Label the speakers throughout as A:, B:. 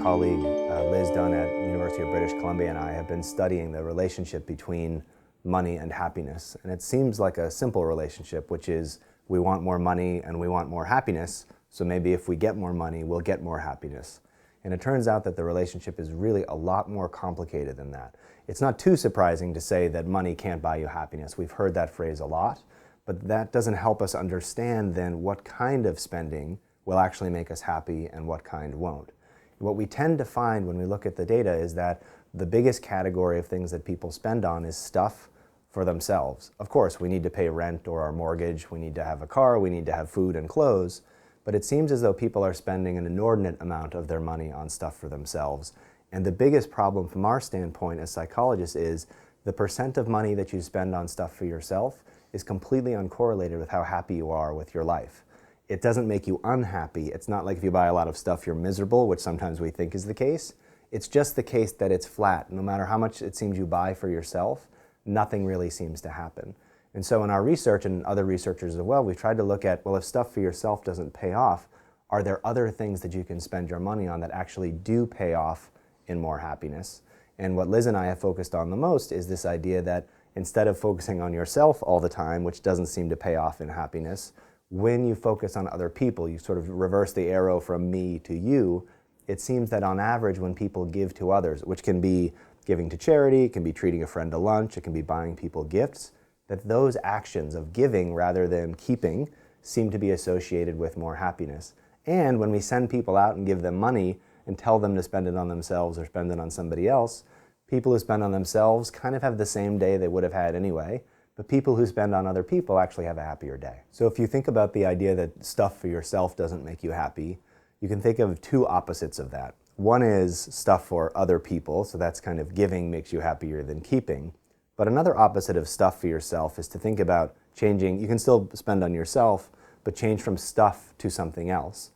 A: colleague Liz Dunn at University of British Columbia and I have been studying the relationship between money and happiness. And it seems like a simple relationship, which is we want more money and we want more happiness, so maybe if we get more money, we'll get more happiness. And it turns out that the relationship is really a lot more complicated than that. It's not too surprising to say that money can't buy you happiness. We've heard that phrase a lot, but that doesn't help us understand then what kind of spending will actually make us happy and what kind won't. What we tend to find when we look at the data is that the biggest category of things that people spend on is stuff for themselves. Of course, we need to pay rent or our mortgage, we need to have a car, we need to have food and clothes, but it seems as though people are spending an inordinate amount of their money on stuff for themselves. And the biggest problem from our standpoint as psychologists is the percent of money that you spend on stuff for yourself is completely uncorrelated with how happy you are with your life. It doesn't make you unhappy. It's not like if you buy a lot of stuff, you're miserable, which sometimes we think is the case. It's just the case that it's flat. No matter how much it seems you buy for yourself, nothing really seems to happen. And so in our research, and other researchers as well, we've tried to look at, well, if stuff for yourself doesn't pay off, are there other things that you can spend your money on that actually do pay off in more happiness? And what Liz and I have focused on the most is this idea that instead of focusing on yourself all the time, which doesn't seem to pay off in happiness, when you focus on other people, you sort of reverse the arrow from me to you. It seems that on average when people give to others, which can be giving to charity, it can be treating a friend to lunch, it can be buying people gifts, that those actions of giving rather than keeping seem to be associated with more happiness. And when we send people out and give them money and tell them to spend it on themselves or spend it on somebody else, people who spend on themselves kind of have the same day they would have had anyway, but people who spend on other people actually have a happier day. So if you think about the idea that stuff for yourself doesn't make you happy, you can think of two opposites of that. One is stuff for other people, so that's kind of giving makes you happier than keeping. But another opposite of stuff for yourself is to think about changing. You can still spend on yourself, but change from stuff to something else.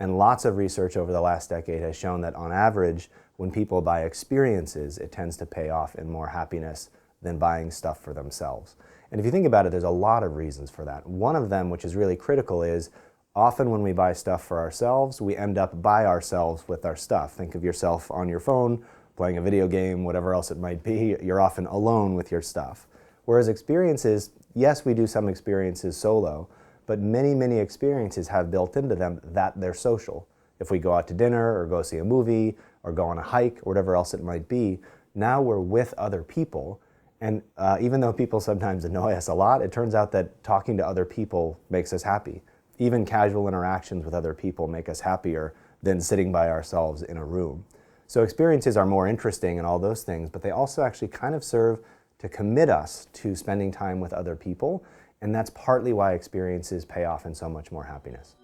A: And lots of research over the last decade has shown that on average, when people buy experiences, it tends to pay off in more happiness than buying stuff for themselves. And if you think about it, there's a lot of reasons for that. One of them, which is really critical, is often when we buy stuff for ourselves, we end up by ourselves with our stuff. Think of yourself on your phone, playing a video game, whatever else it might be. You're often alone with your stuff. Whereas experiences, yes, we do some experiences solo, but many, many experiences have built into them that they're social. If we go out to dinner or go see a movie or go on a hike or whatever else it might be, now we're with other people. And even though people sometimes annoy us a lot, it turns out that talking to other people makes us happy. Even casual interactions with other people make us happier than sitting by ourselves in a room. So experiences are more interesting and all those things, but they also actually kind of serve to commit us to spending time with other people. And that's partly why experiences pay off in so much more happiness.